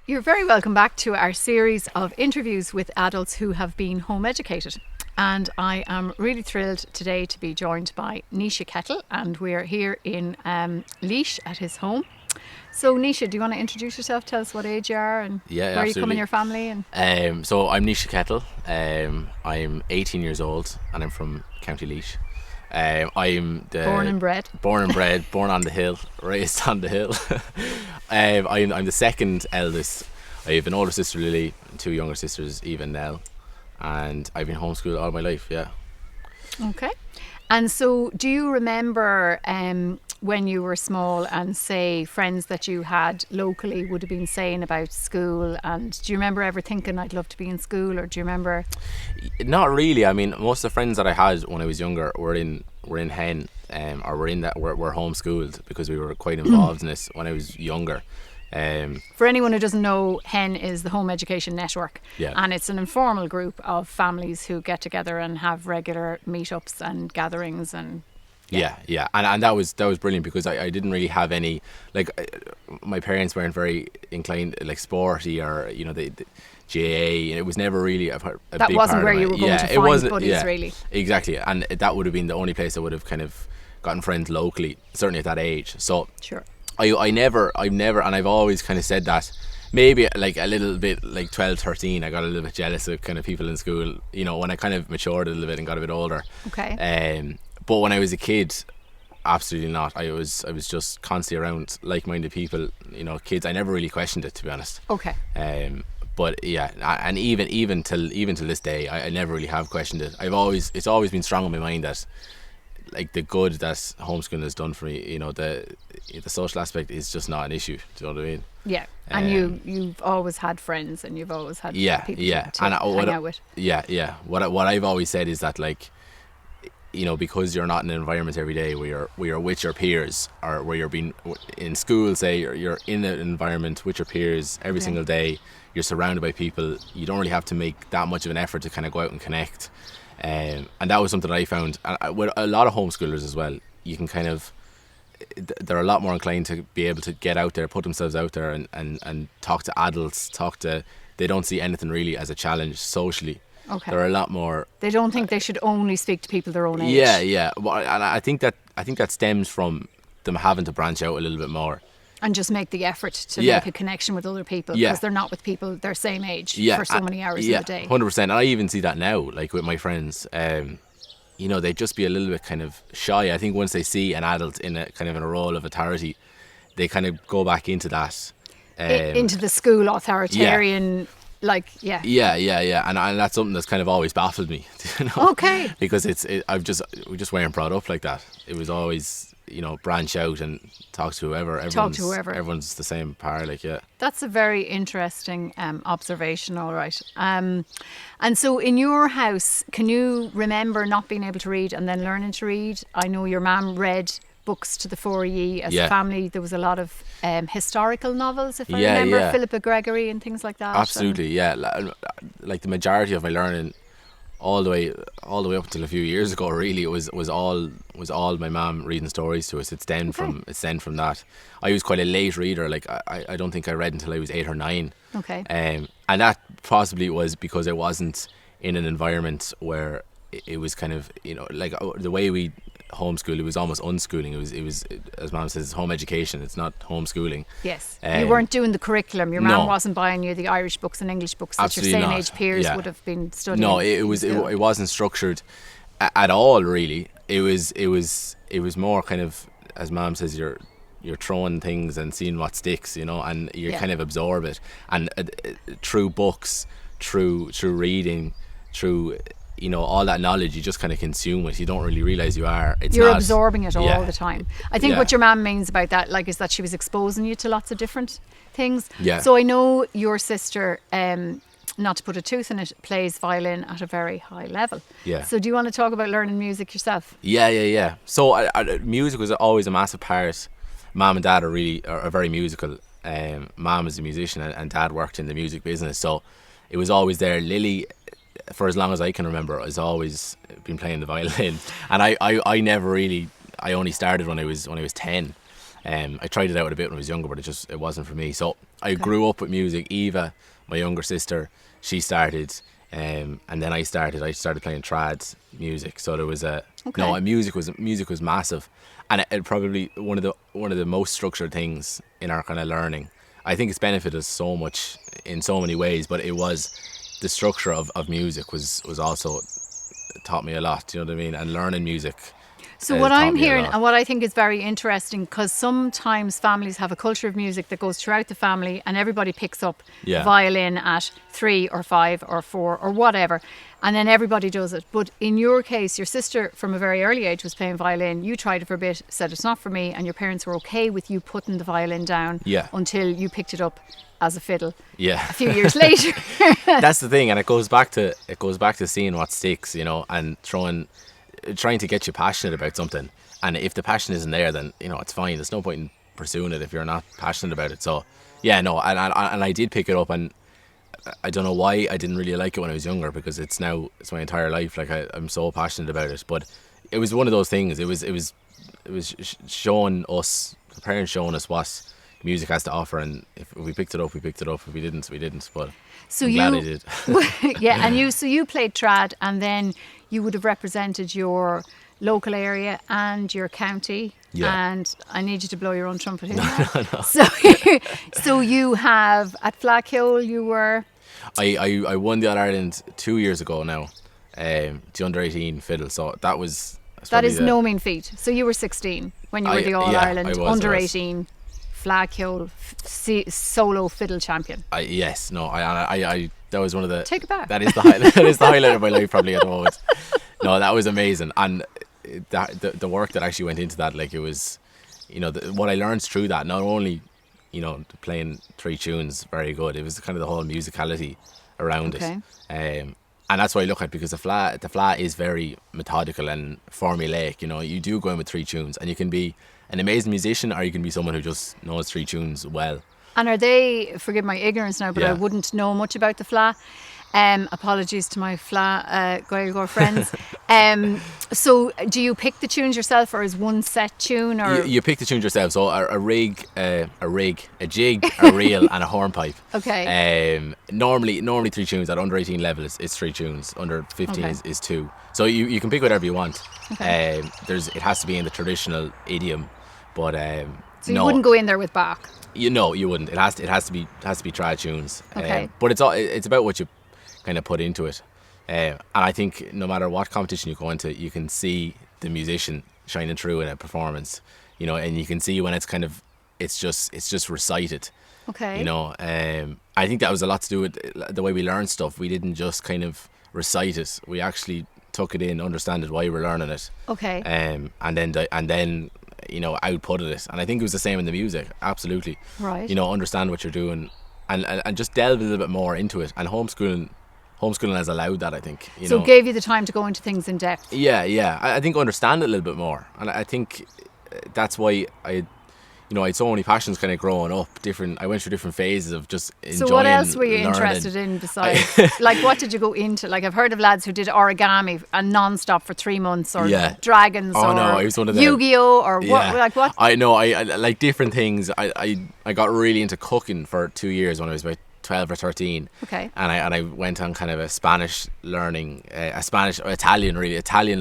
You're very welcome back to our series of interviews with adults who have been home educated. And I am really thrilled today to be joined by Naoise Kettle, and we're here in Laois at his home. So Naoise, do you want to introduce yourself? Tell us what age you are and where you come in your family. And So I'm Naoise Kettle. I'm 18 years old and I'm from County Laois. I'm born and bred, born on the hill, raised on the hill. I'm the second eldest. I have an older sister Lily and two younger sisters, Eva and Nell, and I've been homeschooled all my life. Yeah. Okay. And so, do you remember when you were small, and say friends that you had locally would have been saying about school? And do you remember ever thinking, I'd love to be in school? Or do you remember? Not really. I mean, most of the friends that I had when I was younger were in Hen, or were homeschooled, because we were quite involved in this when I was younger. For anyone who doesn't know, HEN is the Home Education Network, Yeah. and it's an informal group of families who get together and have regular meetups and gatherings. And Yeah, and that was brilliant, because I didn't really have any, like, my parents weren't very inclined, like, sporty, or the GAA, and it was never really a that big wasn't part where of you were going to find buddies, really. Exactly, and that would have been the only place I would have kind of gotten friends locally, certainly at that age. So Sure. I've never, and I've always kind of said that. Maybe like a little bit, like 12, 13, I got a little bit jealous of kind of people in school, when I kind of matured a little bit and got a bit older. Okay. But when I was a kid, absolutely not. I was just constantly around like-minded people, kids. I never really questioned it, to be honest. Okay. But yeah, and even till this day, I never really have questioned it. It's always been strong in my mind that, like, the good that homeschooling has done for me, the social aspect is just not an issue. Do you know what I mean? Yeah. And you've always had friends, and you've always had people to hang out with. Yeah. What I've always said is that, like, because you're not in an environment every day where you're with your peers, or where you're being in school, say you're in an environment with your peers every single day, you're surrounded by people, you don't really have to make that much of an effort to kind of go out and connect. And that was something I found, and with a lot of homeschoolers as well, you can kind of, they're a lot more inclined to be able to get out there, put themselves out there, and talk to adults, they don't see anything really as a challenge socially. Okay. They're a lot more. They don't think they should only speak to people their own age. Yeah. Well, and I think that stems from them having to branch out a little bit more. And just make the effort to make a connection with other people, because they're not with people their same age for so many hours in the day. 100%. And I even see that now, like with my friends. They'd just be a little bit kind of shy. I think once they see an adult in a role of authority, they kind of go back into that. Into the school authoritarian. Yeah. And that's something that's kind of always baffled me. Okay. Because we just weren't brought up like that. It was always, branch out and talk to whoever. Everyone's the same power, like, yeah. That's a very interesting observation, all right. And so in your house, can you remember not being able to read and then learning to read? I know your mum read books to the four of ye as a family. There was a lot of historical novels, if I remember, Philippa Gregory and things like that. Absolutely, yeah. Like the majority of my learning, all the way up until a few years ago, really, it was all my mum reading stories to us. It stemmed from that. I was quite a late reader. Like, I don't think I read until I was 8 or 9. Okay. And that possibly was because I wasn't in an environment where it was kind of, like the way we homeschool, it was almost unschooling. It was as Mum says, it's home education, it's not homeschooling. Yes. You weren't doing the curriculum. Your mum wasn't buying you the Irish books and English books that your same age peers would have been studying. No, it wasn't structured at all, really. It was more kind of, as Mum says, you're throwing things and seeing what sticks, and you kind of absorb it. And through books, through reading, through all that knowledge, you just kind of consume it. You don't really realise you're absorbing it all the time. I think what your mum means about that, like, is that she was exposing you to lots of different things. Yeah. So I know your sister, not to put a tooth in it, plays violin at a very high level. Yeah. So do you want to talk about learning music yourself? Yeah. So music was always a massive part. Mum and Dad are very musical. Mum is a musician and Dad worked in the music business, so it was always there. Lily, for as long as I can remember, has always been playing the violin, and I never really. I only started when I was 10. I tried it out a bit when I was younger, but it wasn't for me. So I grew up with music. Eva, my younger sister, she started, and then I started playing trad music. So there was music was massive, and it probably one of the most structured things in our kind of learning. I think it's benefited us so much in so many ways, but it was the structure of music was also taught me a lot. You know what I mean? And learning music. So what I'm hearing, and what I think is very interesting, because sometimes families have a culture of music that goes throughout the family, and everybody picks up violin at 3 or 5 or 4 or whatever, and then everybody does it. But in your case, your sister from a very early age was playing violin. You tried it for a bit, said it's not for me, and your parents were okay with you putting the violin down until you picked it up as a fiddle a few years later. That's the thing, and it goes back to seeing what sticks, and trying to get you passionate about something. And if the passion isn't there, then it's fine. There's no point in pursuing it if you're not passionate about it. So and I did pick it up, and I don't know why I didn't really like it when I was younger, because it's my entire life. Like I'm so passionate about it. But it was one of those things. It was showing us, the parents showing us what music has to offer, and if we picked it up, we picked it up. If we didn't, we didn't. But I'm glad I did. And you played trad, and then you would have represented your local area and your county. And I need you to blow your own trumpet here. No. So you have at Flackhill, you were. I won the All Ireland 2 years ago now, the under 18 fiddle. So that is no mean feat. So you were 16 when you were the All Ireland under 18 Flackhill solo fiddle champion. Yes, no, I that was one of the. Take it back. That is the highlight. That is the highlight of my life probably at the moment. No, that was amazing, and the work that actually went into that, like it was, what I learned through that. Not only, playing 3 tunes very good. It was kind of the whole musicality around it. And that's what I look at, because the flat is very methodical and formulaic. You do go in with 3 tunes, and you can be an amazing musician, or you can be someone who just knows 3 tunes well. And are they, forgive my ignorance now, but I wouldn't know much about the flat. Apologies to my flat Gaeilgeoir friends. So do you pick the tunes yourself, or is one set tune? Or you pick the tunes yourself. So a rig, a jig, a reel, and a hornpipe. Okay. Normally 3 tunes. At under 18 level, it's 3 tunes. Under 15 is 2. So you can pick whatever you want. Okay. It has to be in the traditional idiom, but so you wouldn't go in there with Bach. You wouldn't. It has to be trad tunes. Okay. But it's about what you kind of put into it, and I think no matter what competition you go into, you can see the musician shining through in a performance, and you can see when it's just recited. Okay. I think that was a lot to do with the way we learned stuff. We didn't just kind of recite it. We actually took it in, understood why we're learning it. Okay. And then outputted it. And I think it was the same in the music. Absolutely. Right. Understand what you're doing, and just delve a little bit more into it. And homeschooling has allowed that, I think. So it gave you the time to go into things in depth. Yeah. I think understand it a little bit more, and I think that's why I had so many passions kind of growing up. I went through different phases of just enjoying. So what else were you learning. interested in besides? Like, what did you go into? Like, I've heard of lads who did origami and non-stop for 3 months, or dragons, or I was one of them. Yu-Gi-Oh, or what? Like what? I know. I like different things. I got really into cooking for 2 years when I was about 12 or 13. Okay. And I went on kind of a Spanish learning, Italian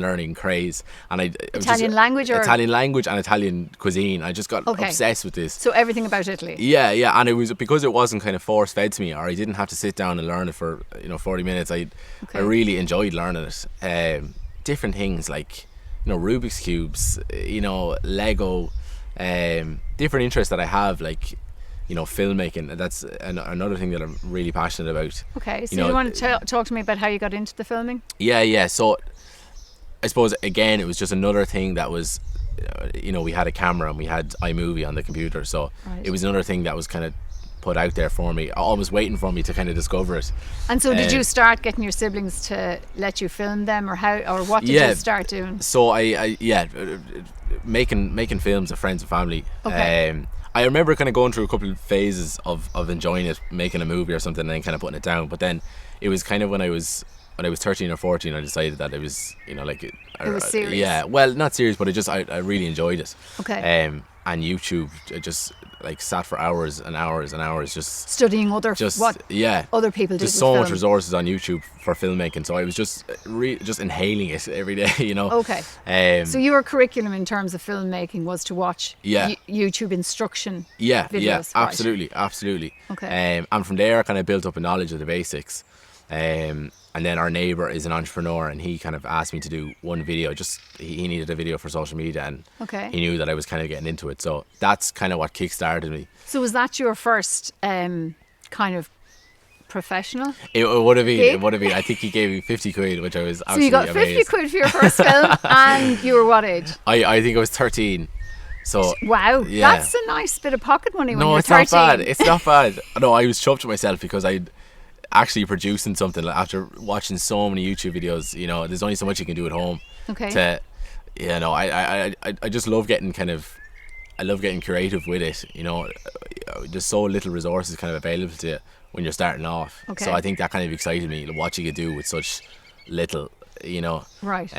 learning craze. And Italian language and Italian cuisine. I just got obsessed with this. So everything about Italy. Yeah. And it was because it wasn't kind of force fed to me, or I didn't have to sit down and learn it for 40 minutes. I really enjoyed learning it. Different things like Rubik's cubes, Lego, different interests that I have, like filmmaking. That's another thing that I'm really passionate about. Okay, so you want to talk to me about how you got into the filming? Yeah. So I suppose, again, it was just another thing that was, we had a camera and we had iMovie on the computer. So It was another thing that was kind of put out there for me, almost waiting for me to kind of discover it. And so did you start getting your siblings to let you film them, or what did you start doing? So I making films of friends and family. Okay. I remember kind of going through a couple of phases of enjoying it, making a movie or something, and then kind of putting it down. But then it was kind of when I was when I was 13 or 14, I decided that it was, it was serious. Yeah, well, not serious, but I really enjoyed it. Okay. And YouTube, I just like sat for hours and hours and hours just Studying other other people did. Just so much resources on YouTube for filmmaking, so I was just just inhaling it every day, Okay. So your curriculum in terms of filmmaking was to watch YouTube instruction videos. Yeah, right? absolutely. Okay. And from there I kind of built up a knowledge of the basics. And then our neighbour is an entrepreneur, and he kind of asked me to do one video. Just he needed a video for social media, and he knew that I was kind of getting into it. So that's kind of what kick-started me. So was that your first kind of professional? It would have been. gig? It would have been. I think he gave me 50 quid, which I was So you got 50 amazed. quid for your first film, and you were what age? I think I was 13. So Wow, yeah. that's a nice bit of pocket money when No, you're it's 13. not bad. It's not bad. No, I was chuffed with myself because I'd actually producing something after watching so many YouTube videos. There's only so much you can do at home. Okay. I just love getting getting creative with it. There's so little resources kind of available to you when you're starting off. Okay. So I think that kind of excited me, what you could do with such little, Right.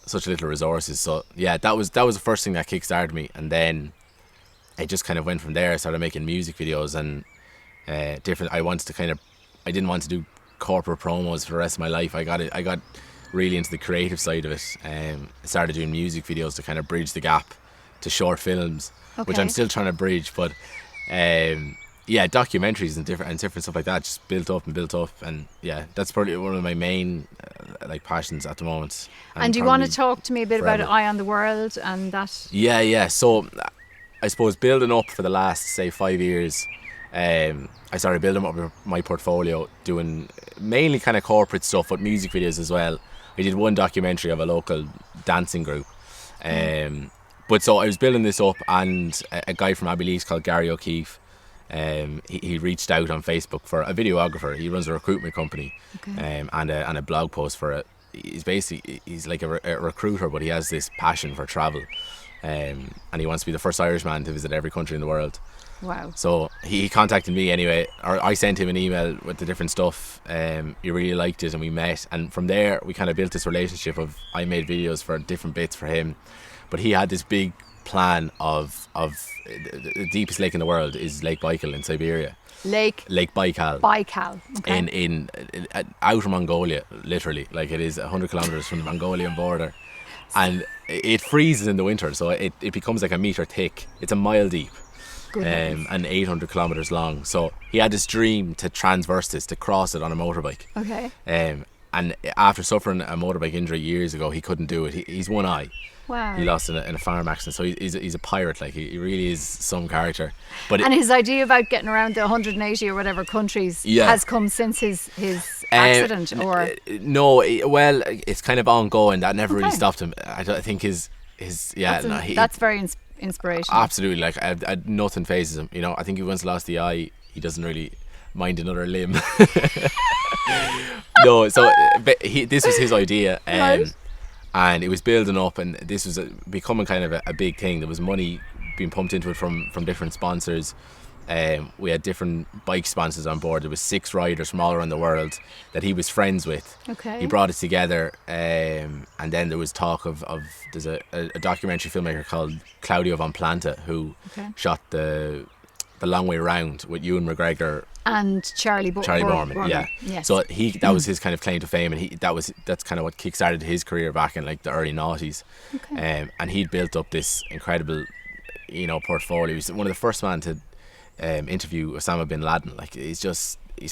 such little resources. So yeah, that was the first thing that kickstarted me, and then it just kind of went from there. I started making music videos and different. I didn't want to do corporate promos for the rest of my life. I got really into the creative side of it. I started doing music videos to kind of bridge the gap to short films, which I'm still trying to bridge. But documentaries and different stuff like that just built up, and yeah, that's probably one of my main passions at the moment. And do you want to talk to me a bit forever. about Eye on the World and that? Yeah. So I suppose building up for the last, say, 5 years, I started building up my portfolio, doing mainly kind of corporate stuff, but music videos as well. I did one documentary of a local dancing group. But so I was building this up, and a guy from Abbeyleaf called Gary O'Keefe, he reached out on Facebook for a videographer. He runs a recruitment company, and a blog post for it. He's like a recruiter, but he has this passion for travel, and he wants to be the first Irishman to visit every country in the world. Wow. So he contacted me anyway, or I sent him an email with the different stuff. He really liked it, and we met, and from there we kind of built this relationship of I made videos for different bits for him, but he had this big plan of the deepest lake in the world is Lake Baikal in Siberia. Lake Baikal. Baikal. Okay. In outer Mongolia, literally. Like, it is 100 kilometers from the Mongolian border, and it freezes in the winter, so it becomes like a meter thick. It's a mile deep. And 800 kilometers long. So he had this dream to transverse this, to cross it on a motorbike. Okay. And after suffering a motorbike injury years ago, he couldn't do it. He's one eye. Wow. He lost in a farm accident. So he's a pirate. Like, he really is some character. But his idea about getting around the 180 or whatever countries has come since his accident, or no? Well, it's kind of ongoing. That never really stopped him. I think his that's very inspirational. Absolutely. Like, nothing phases him. I think he once lost the eye, he doesn't really mind another limb. No, so this was his idea, Right. and it was building up, and this was becoming kind of a big thing. There was money being pumped into it from different sponsors. We had different bike sponsors on board. There was 6 riders from all around the world that he was friends with. Okay. He brought it together, and then there was talk of there's a documentary filmmaker called Claudio Von Planta who shot the Long Way Round with Ewan McGregor and Charlie Borman. Yeah. Yes. So that was his kind of claim to fame, and that's kind of what kickstarted his career back in like the early noughties. Okay. And he'd built up this incredible, portfolio. He was one of the first man to interview Osama bin Laden. Like, he's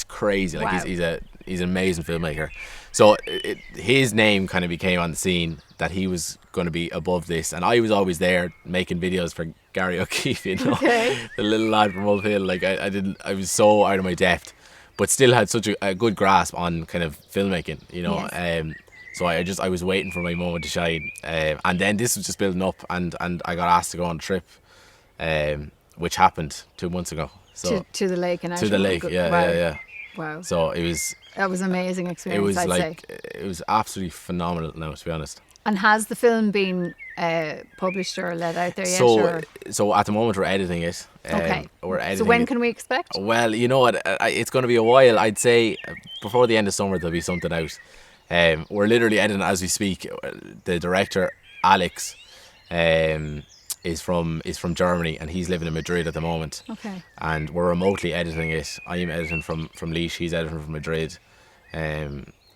crazy. Like, Wow. he's an amazing filmmaker. So his name kind of became on the scene that he was going to be above this, and I was always there making videos for Gary O'Keefe, Okay. the little lad from Old Hill. Like, I was so out of my depth, but still had such a good grasp on kind of filmmaking, Yes. So I was waiting for my moment to shine, and then this was just building up, and I got asked to go on a trip, which happened 2 months ago. So to the lake and to the lake, Wow. yeah. Wow. So That was an amazing it experience. was I'd say. it was absolutely phenomenal. Now, to be honest. And has the film been published or let out there yet? So at the moment we're editing it. Okay. We're editing. So when it. can we expect? Well, you know what? It's going to be a while. I'd say before the end of summer there'll be something out. We're literally editing as we speak. The director, Alex, is from Germany, and he's living in Madrid at the moment. Okay. And we're remotely editing it. I'm editing from Laois, he's editing from Madrid.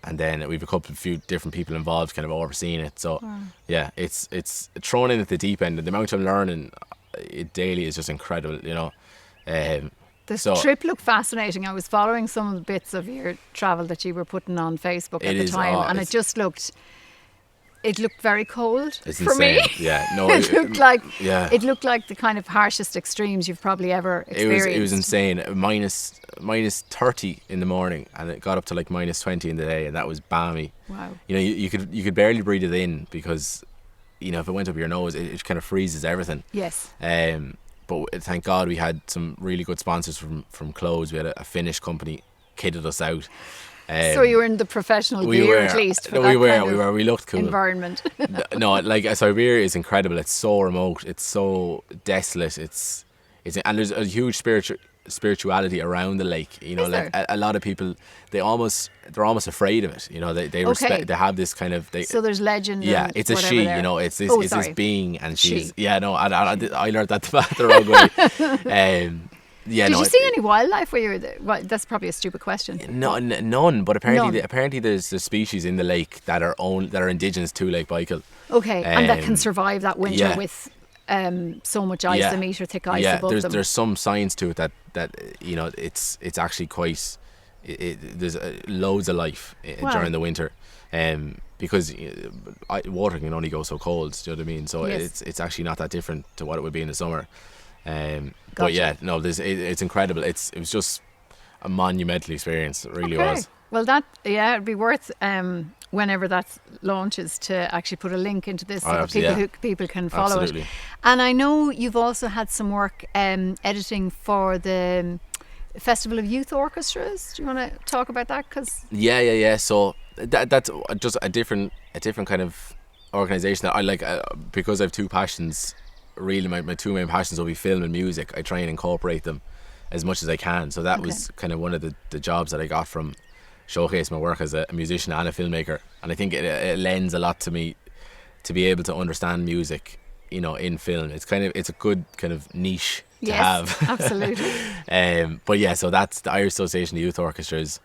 And then we've a few different people involved kind of overseeing it. So yeah, it's thrown in at the deep end, and the amount I'm learning daily is just incredible, you know. This trip looked fascinating. I was following some of the bits of your travel that you were putting on Facebook at the time, and it just looked very cold it's for insane. me. Yeah, no, it looked like the kind of harshest extremes you've probably ever experienced. It was insane. Minus 30 in the morning, and it got up to like minus 20 in the day, and that was balmy. Wow. You know, you could barely breathe it in because, you know, if it went up your nose, it kind of freezes everything. Yes. But thank God we had some really good sponsors from clothes. We had a Finnish company kitted us out. So you were in the professional gear at least. We were. We looked cool. Environment. No, like Siberia is incredible. It's so remote. It's so desolate. It's and there's a huge spirituality around the lake. You know, Is like there? a lot of people, they're almost afraid of it. You know, they respect. They have this kind of. So there's legend. Yeah, and it's a whatever she. there. You know, it's this being, and she's. She. Yeah, no, I learned that the wrong way. Yeah, Did you see any wildlife where you were there? Well, that's probably a stupid question. No, none. But apparently there's species in the lake that are indigenous to Lake Baikal. Okay, and that can survive that winter with so much ice, a metre thick ice above them. There's some science to it that you know it's actually quite. There's loads of life during the winter, because water can only go so cold. Do you know what I mean? So it's actually not that different to what it would be in the summer. But yeah, no, it's incredible. It was just a monumental experience. It really was. Well, it'd be worth whenever that launches to actually put a link into this so that people can follow it. And I know you've also had some work editing for the Festival of Youth Orchestras. Do you want to talk about that? Yeah. So that's just a different kind of organisation that I like, because I have two passions. Really, my two main passions will be film and music. I try and incorporate them as much as I can. So that was kind of one of the jobs that I got from showcasing my work as a musician and a filmmaker. And I think it lends a lot to me to be able to understand music, you know, in film. It's a good kind of niche to have. Absolutely. But yeah, so that's the Irish Association of Youth Orchestras.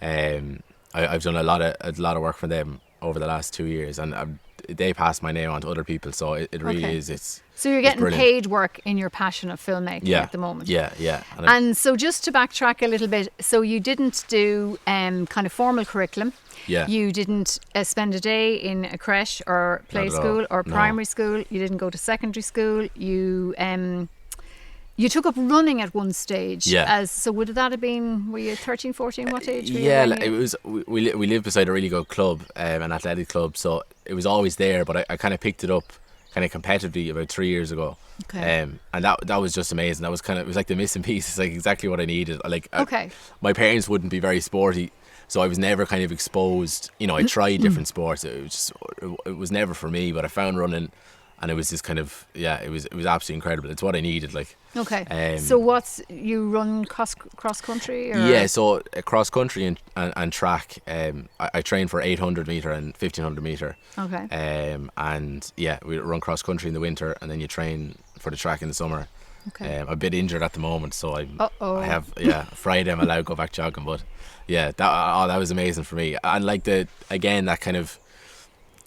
I've done a lot of work for them over the last 2 years, and they pass my name on to other people. So it really is. So you're getting paid work in your passion of filmmaking at the moment. Yeah. And so just to backtrack a little bit, so you didn't do kind of formal curriculum. Yeah. You didn't spend a day in a creche or play school or primary school. You didn't go to secondary school. You took up running at one stage. Yeah. So would that have been, were you 13, 14? What age were you? Yeah, it was. We lived beside a really good club, an athletic club, so it was always there. But I kind of picked it up kind of competitively about 3 years ago. Okay. And that was just amazing. That was it was like the missing piece. It's like exactly what I needed. My parents wouldn't be very sporty, so I was never kind of exposed. You know, I tried different sports. It was never for me. But I found running, and it was just kind of it was absolutely incredible. It's what I needed. Okay. So you run cross country? Or? Yeah, so cross country and track. I train for 800 metre and 1500 metre. Okay. And yeah, we run cross country in the winter, and then you train for the track in the summer. Okay. I'm a bit injured at the moment, so I have Friday I'm allowed to go back jogging. But yeah, that was amazing for me. And like that kind of,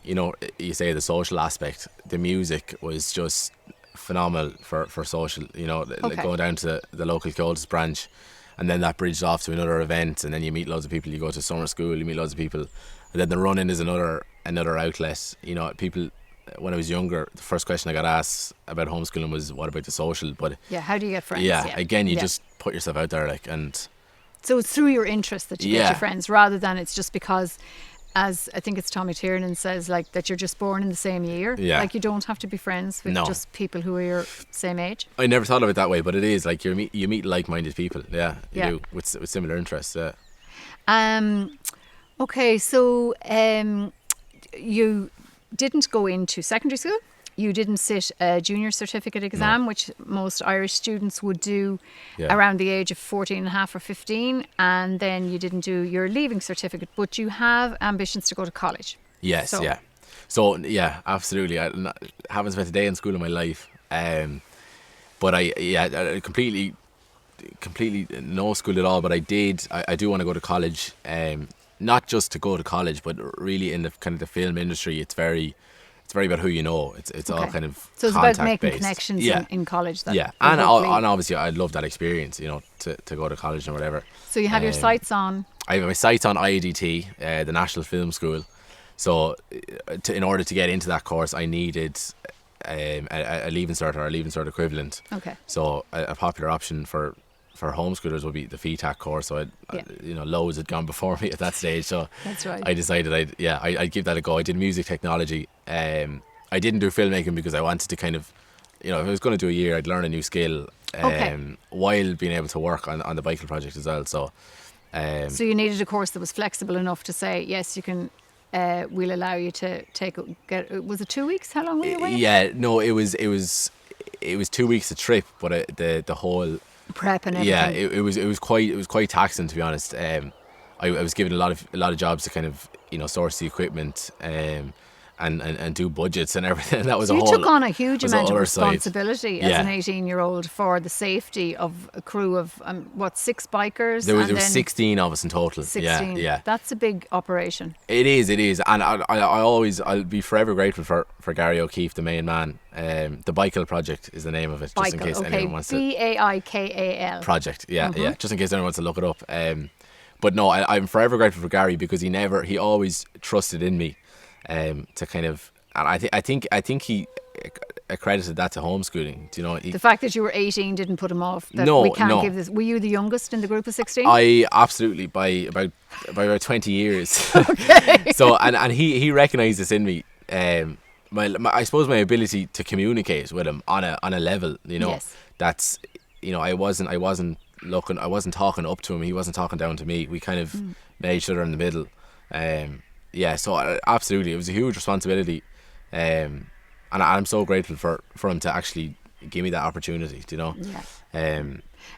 you know, you say the social aspect. The music was just phenomenal for social, you know, like going down to the local Cultus branch, and then that bridged off to another event, and then you meet loads of people. You go to summer school, you meet loads of people, and then the running is another outlet. You know, people, when I was younger, the first question I got asked about homeschooling was, what about the social? But how do you get friends? Again, you just put yourself out there, and so it's through your interest that you get your friends, rather than it's just because, as I think it's Tommy Tiernan says, like that you're just born in the same year. Yeah. Like you don't have to be friends with just people who are your same age. I never thought of it that way, but it is like you meet like-minded people. Yeah, you do, with similar interests. Yeah. Okay, so you didn't go into secondary school. you didn't sit a junior certificate exam, which most Irish students would do around the age of 14 and a half or 15, and then you didn't do your leaving certificate, but you have ambitions to go to college. Yes, So- So, yeah, absolutely. I haven't spent a day in school in my life. But I completely no school at all. But I do want to go to college. Not just to go to college, but really in the kind of the film industry, it's very about who you know. It's all kind of So it's about contact making based. connections in college. That Yeah, will and hopefully- obviously I'd love that experience, to go to college and whatever. So you have your sights on. I have my sights on IADT, the National Film School. So, in order to get into that course, I needed a Leaving Cert or a Leaving Cert equivalent. Okay. So, a popular option for homeschoolers would be the FETAC course. So, Laois had gone before me at that stage. So, That's right. I decided I'd give that a go. I did music technology. I didn't do filmmaking because I wanted to kind of, if I was going to do a year, I'd learn a new skill while being able to work on the Bicycle project as well. So, So you needed a course that was flexible enough to say, yes, you can. We'll allow you to was it 2 weeks? How long were you away? Yeah, no, it was 2 weeks a trip, but the whole Prep and everything. yeah, it was quite taxing, to be honest. I was given a lot of jobs to kind of source the equipment and do budgets and everything. That was So a you whole. took on a huge was the amount of other side. responsibility as an 18-year-old for the safety of a crew of 6 bikers. There was and then 16 of us in total. 16. Yeah. That's a big operation. It is, and I'll be forever grateful for Gary O'Keefe, the main man. The Bicycle project is the name of it, just in case anyone wants to. BAIKAL. Project, yeah, just in case anyone wants to look it up. But no, I'm forever grateful for Gary because he always trusted in me, to kind of, and I think he accredited that to homeschooling. Do you know? The fact that you were 18 didn't put him off. That No, we can't no. give this. Were you the youngest in the group of 16? I absolutely by about 20 years. Okay. So and he recognised this in me. I suppose my ability to communicate with him on a level, Yes. that's, I wasn't talking up to him, he wasn't talking down to me. We kind of met each other in the middle. So absolutely, it was a huge responsibility, and I'm so grateful for him to actually give me that opportunity. Yeah.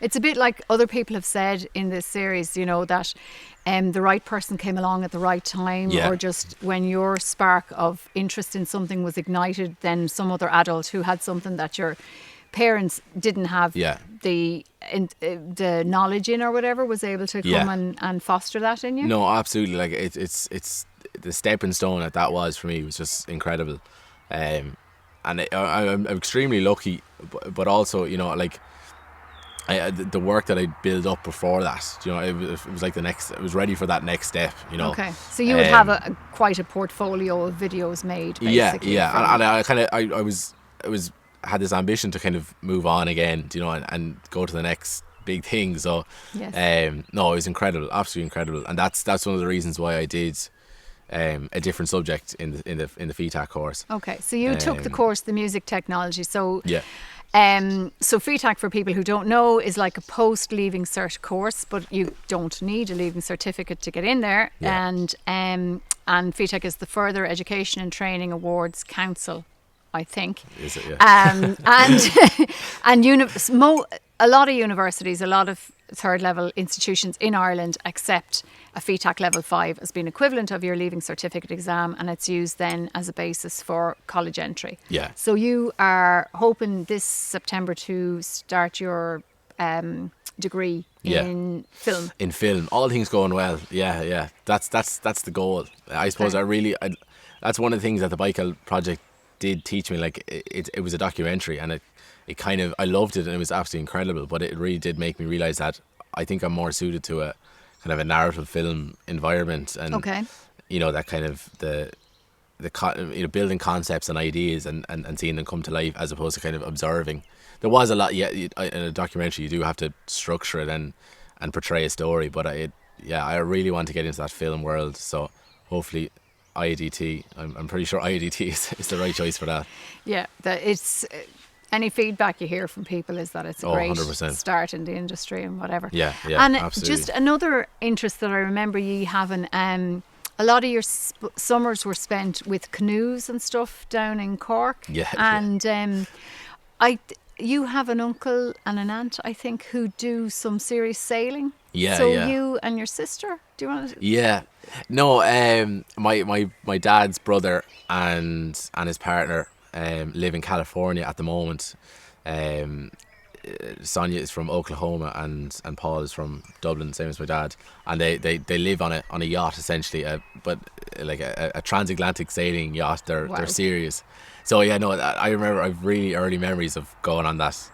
It's a bit like other people have said in this series, that the right person came along at the right time, or just when your spark of interest in something was ignited, then some other adult who had something that your parents didn't have the knowledge in or whatever was able to come and foster that in you. No, absolutely. Like it's the stepping stone that was for me was just incredible, and I'm extremely lucky, but also the work that I built up before that, it was like it was ready for that next step, Okay, so you would have quite a portfolio of videos made, basically. Yeah, and I kind of I had this ambition to kind of move on again, and go to the next big thing. So, no, it was incredible, absolutely incredible, and that's one of the reasons why I did a different subject in the FETAC course. Okay, so you took the course, the music technology. So yeah. So FETAC, for people who don't know, is like a post-leaving cert course, but you don't need a leaving certificate to get in there. Yeah. And FETAC is the Further Education and Training Awards Council, I think. Is it? Yeah. And a lot of universities, a lot of third-level institutions in Ireland accept a FETAC level 5 as being equivalent of your leaving certificate exam, and it's used then as a basis for college entry. Yeah. So you are hoping this September to start your degree in film. In film, all things going well. Yeah. That's the goal. I suppose that's one of the things that the Bicycle project did teach me. Like it was a documentary, and it kind of, I loved it, and it was absolutely incredible. But it really did make me realise that I think I'm more suited to a kind of a narrative film environment, and that kind of the building concepts and ideas and seeing them come to life, as opposed to kind of observing. There was a lot, in a documentary you do have to structure it and portray a story, but I really want to get into that film world. So hopefully IADT, I'm pretty sure IADT is the right choice for that. Yeah, it's any feedback you hear from people is that it's a great 100%. start in the industry and whatever. Yeah, and absolutely. just another interest that I remember you having, a lot of your summers were spent with canoes and stuff down in Cork. Yeah. And you have an uncle and an aunt, I think, who do some serious sailing. Yeah, so yeah. you and your sister, do you want to? Yeah. No, my dad's brother and his partner live in California at the moment. Sonia is from Oklahoma and Paul is from Dublin, same as my dad, and they live on a yacht essentially, but like a transatlantic sailing yacht. They're serious. So yeah, no, I remember I've really early memories of going on that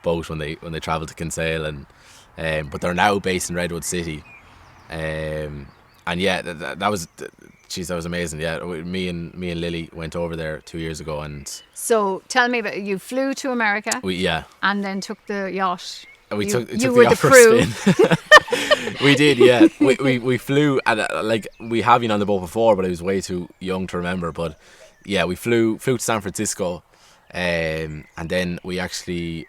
boat when they travelled to Kinsale, and but they're now based in Redwood City, and yeah, that was. Jeez, that was amazing. Yeah, me and Lily went over there 2 years ago, and so tell me about, you flew to America. And then took the yacht. We took the were yacht the for crew. a spin. We did, yeah. We flew, and like we have been on the boat before, but I was way too young to remember. But yeah, we flew to San Francisco, and then we actually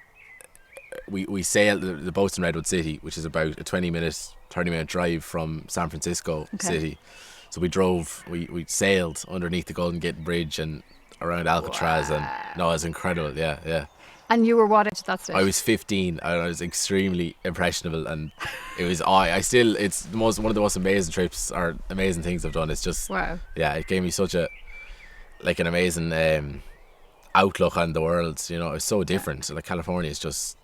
we sailed the boat's in Redwood City, which is about a 30-minute drive from San Francisco City. So we sailed underneath the Golden Gate Bridge and around Alcatraz, and no, it was incredible. Yeah. And you were what age at that stage? I was 15. I was extremely impressionable, and it was it's one of the most amazing trips or amazing things I've done. It's just yeah, it gave me such an amazing outlook on the world. You know, it's so different. Like California is just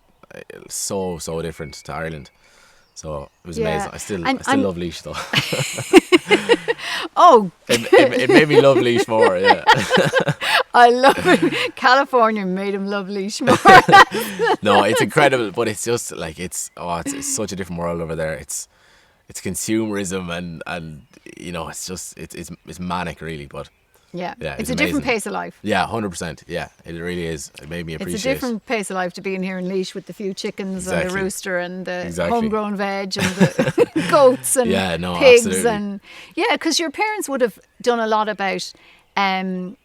so different to Ireland. So it was amazing. I still love Laois though. Oh, it made me love Laois more. Yeah, I love it. California made him love Laois more. No, it's incredible, but it's just like it's such a different world over there. It's consumerism and you know, it's just it's manic really, but. Yeah, it's a different pace of life. Yeah, 100%. Yeah, it really is. It made me appreciate. It's a different pace of life to being here in Laois with the few chickens and the rooster and the homegrown veg and the goats and pigs. Absolutely. And because your parents would have done a lot about. I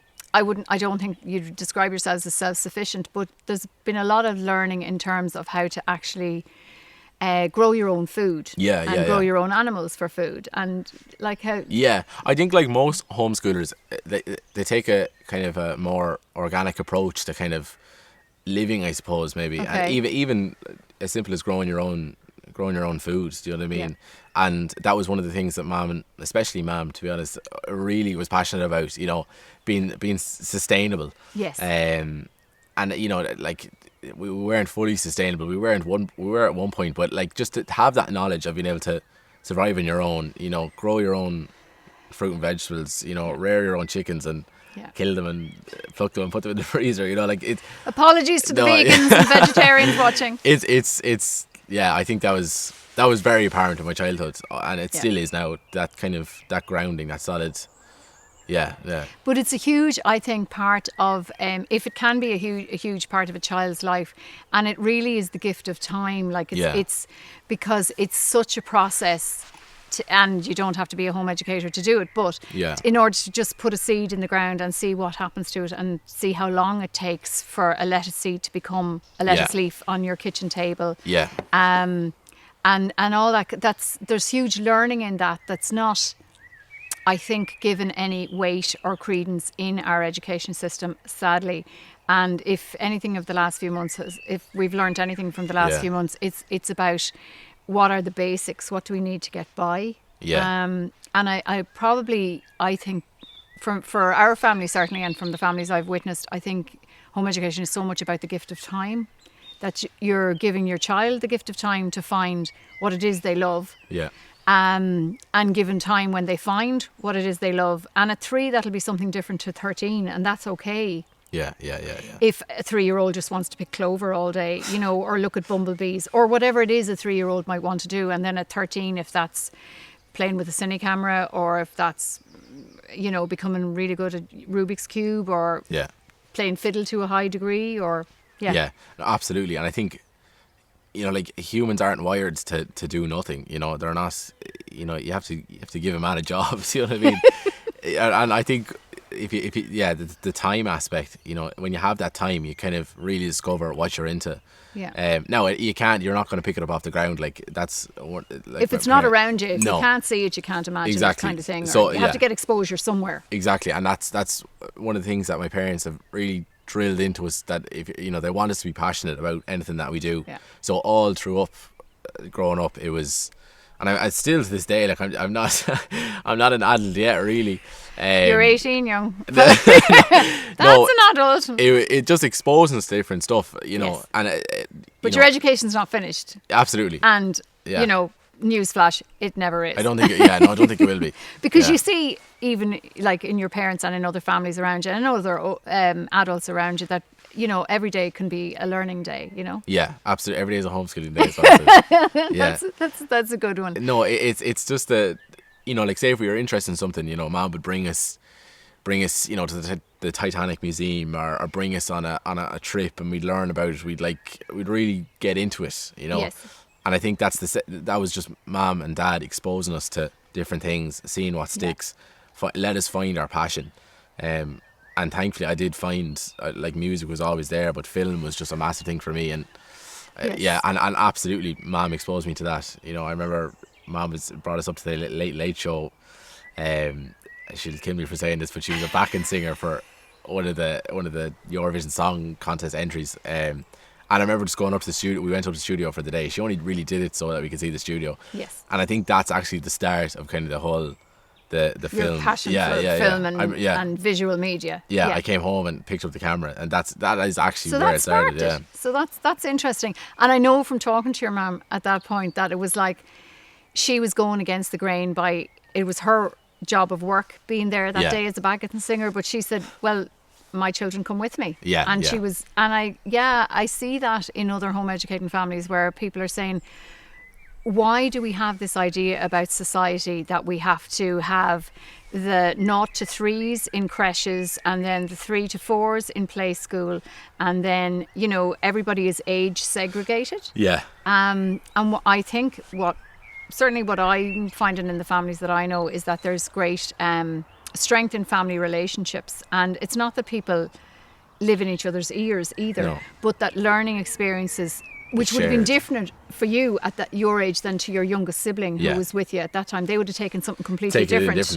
don't think you'd describe yourselves as self-sufficient, but there's been a lot of learning in terms of how to actually. Grow your own food and grow your own animals for food, and like how I think like most homeschoolers they take a kind of a more organic approach to kind of living, I suppose, maybe. And even as simple as growing your own foods, do you know what I mean? And that was one of the things that Mum, especially Mum, to be honest, really was passionate about, you know, being sustainable. And you know, like we weren't fully sustainable. We were at one point, but like just to have that knowledge of being able to survive on your own, you know, grow your own fruit and vegetables, you know, rear your own chickens and kill them and pluck them and put them in the freezer, you know, like it. Apologies to the vegans and vegetarians watching. It's I think that was very apparent in my childhood, and it still is now. That kind of that grounding, that solid. Yeah. But it's a huge, I think, part of, if it can be a huge part of a child's life, and it really is the gift of time. Like it's because it's such a process, and you don't have to be a home educator to do it. But in order to just put a seed in the ground and see what happens to it, and see how long it takes for a lettuce seed to become a lettuce leaf on your kitchen table. And all that. There's huge learning in that. That's not, I think, given any weight or credence in our education system, sadly. And if anything of the last few months, if we've learned anything from the last few months, it's about what are the basics, what do we need to get by. And I think for our family certainly, and from the families I've witnessed, I think home education is so much about the gift of time, that you're giving your child the gift of time to find what it is they love. And given time when they find what it is they love. And at 3, that'll be something different to 13, and that's okay. If a 3-year-old just wants to pick clover all day, you know, or look at bumblebees, or whatever it is a 3-year-old might want to do. And then at 13, if that's playing with a cine camera, or if that's, you know, becoming really good at Rubik's Cube, or playing fiddle to a high degree, or no, absolutely. And I think, you know, like humans aren't wired to do nothing. You know, they're not. You know, you have to give a man a job. See what I mean? And I think the time aspect, you know, when you have that time, you kind of really discover what you're into. Yeah. Now you're not going to pick it up off the ground. Like that's what, like, if it's not around you, if no. you can't see it, you can't imagine Exactly. that kind of thing. Or So, you have to get exposure somewhere. Exactly, and that's one of the things that my parents have really drilled into us, that if you know, they want us to be passionate about anything that we do. Yeah. So all through growing up, it was, and I still to this day, like I'm not I'm not an adult yet, really. You're 18, young. That's an adult. It just exposes us to different stuff, you know. Yes. And but your education's not finished. Absolutely. And you know, newsflash, it never is. I don't think it will be. Because you see, even like in your parents and in other families around you and other adults around you, that, you know, every day can be a learning day, you know. Yeah, absolutely. Every day is a homeschooling day. So yeah, that's a good one. No, it's just you know, like, say if we were interested in something, you know, Mom would bring us, you know, to the Titanic Museum, or bring us on a trip, and we'd learn about it. We'd really get into it, you know. Yes. And I think that was just Mom and Dad exposing us to different things, seeing what sticks, let us find our passion. And thankfully I did find, like, music was always there, but film was just a massive thing for me. And and absolutely, Mom exposed me to that. You know, I remember Mom brought us up to the late show. She'll kill me for saying this, but she was a backing singer for one of the Eurovision Song Contest entries. And I remember just going up to the studio. We went up to the studio for the day. She only really did it so that we could see the studio. Yes. And I think that's actually the start of kind of the whole the film. Your passion for film and visual media. Yeah, I came home and picked up the camera, and that is actually where it started. Yeah. So that's interesting. And I know from talking to your mum at that point that it was like she was going against the grain by, it was her job of work being there that day as a backing singer, but she said, well, my children come with me. Yeah. And she was, and I see that in other home educating families where people are saying, why do we have this idea about society that we have to have the 0 to 3s in creches and then the 3 to 4s in play school, and then, you know, everybody is age segregated? Yeah. And I think certainly what I'm finding in the families that I know is that there's great strength in family relationships, and it's not that people live in each other's ears either, but that learning experiences, which would have been different for you at your age than to your youngest sibling who was with you at that time. They would have taken something completely different.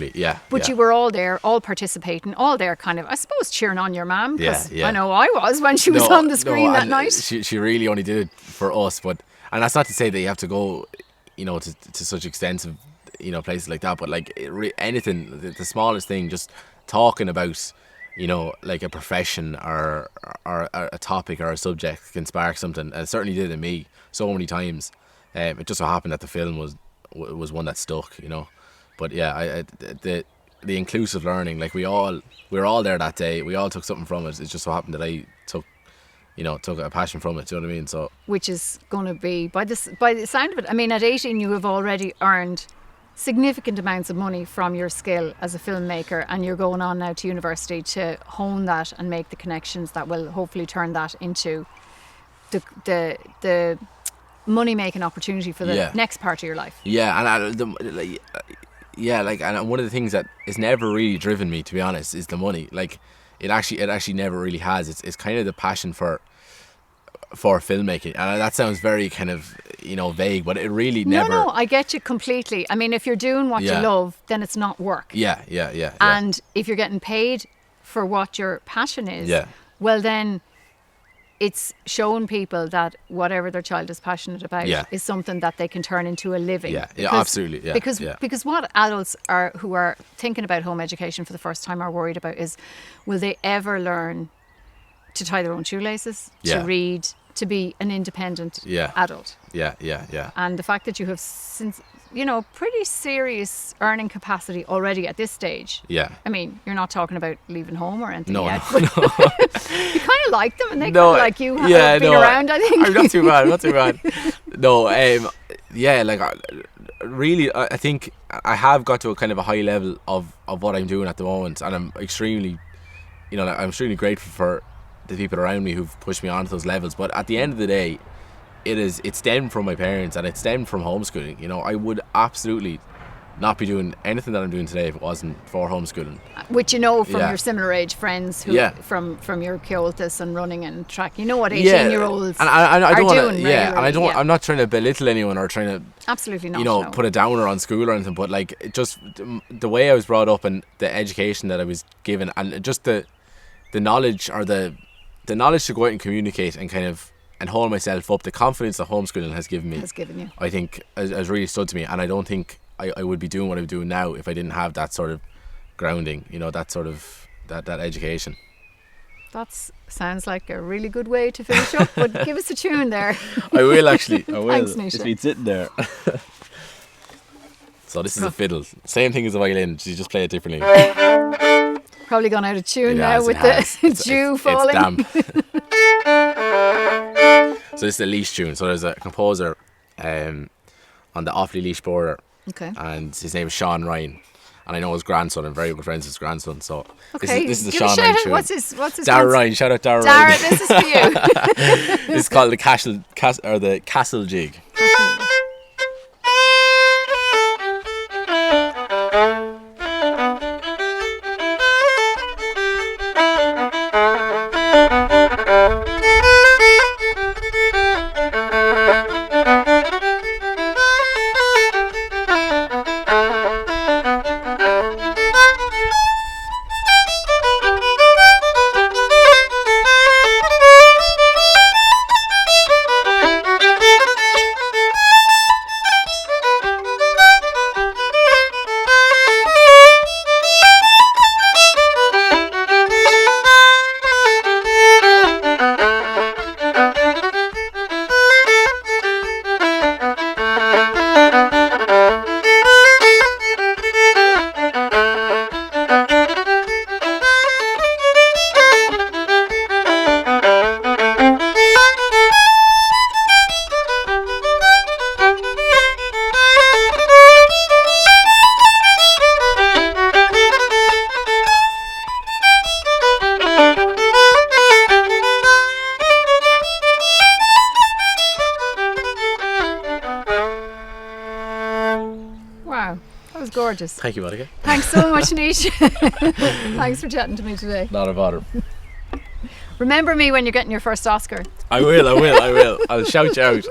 But you were all there, all participating, all there kind of, I suppose, cheering on your mum, because I know I was when she was on the screen that night. She really only did it for us, and that's not to say that you have to go, you know, to such extensive, you know, places like that, but like anything, the smallest thing, just talking about, you know, like a profession or a topic or a subject can spark something. And it certainly did in me so many times. It just so happened that the film was one that stuck, you know. But yeah, the inclusive learning, like we were all there that day. We all took something from it. It just so happened that I took a passion from it. Do you know what I mean? So, which is going to be, by the sound of it, I mean, at 18 you have already earned significant amounts of money from your skill as a filmmaker, and you're going on now to university to hone that and make the connections that will hopefully turn that into the money making opportunity for the next part of your life. And one of the things that has never really driven me, to be honest, is the money. Like it actually never really has. It's kind of the passion for filmmaking, and that sounds very kind of, you know, vague, but it really never. No, I get you completely. I mean, if you're doing what you love, then it's not work. Yeah. And if you're getting paid for what your passion is, well, then it's showing people that whatever their child is passionate about is something that they can turn into a living. Absolutely. Because what adults who are thinking about home education for the first time are worried about is, will they ever learn to tie their own shoelaces, to read, to be an independent adult. And the fact that you have, since, you know, pretty serious earning capacity already at this stage. I mean, you're not talking about leaving home or anything yet. No. You kind of like them, and they kind of like you have been around, I think. I'm not too bad. No, like really, I think I have got to a kind of a high level of what I'm doing at the moment, and I'm extremely grateful for the people around me who've pushed me on to those levels. But at the end of the day, it stemmed from my parents, and it stemmed from homeschooling. You know, I would absolutely not be doing anything that I'm doing today if it wasn't for homeschooling. Which you know from Yeah. your similar age friends who Yeah. from your Kyotis and running and track. You know what Yeah, 18-year-olds and I are don't want doing to. Yeah, and I regularly. don't. Yeah. I'm not trying to belittle anyone or trying to, Absolutely not. you know, no. put a downer on school or anything. But like, it just the way I was brought up and the education that I was given, and just the knowledge or the knowledge to go out and communicate and kind of and hold myself up. The confidence that homeschooling has given me, Has given you. I think, has really stood to me. And I don't think I would be doing what I'm doing now if I didn't have that sort of grounding. You know, that sort of that education. That sounds like a really good way to finish up. But give us a tune there. I will actually. I will. Thanks, It's Naoise. been sitting there. So this is a fiddle. Same thing as a violin. You just play it differently. Probably gone out of tune It now has, with it has. the It's- dew it's falling. damp. So this is a leash tune. So there's a composer on the Offaly Leash border, Okay. and his name is Shawn Ryan. And I know his grandson. I'm very good friends with his grandson. So Okay. this is the Give a Shawn shout Ryan out. tune. What's his Dara name? Ryan. Shout out Dara Dara, Ryan. this is for you. It's called the Castle Jig. Wow. That was gorgeous. Thank you, Monica. Thanks so much, Naoise. Thanks for chatting to me today. Not a bother. Remember me when you're getting your first Oscar. I will. I'll shout you out.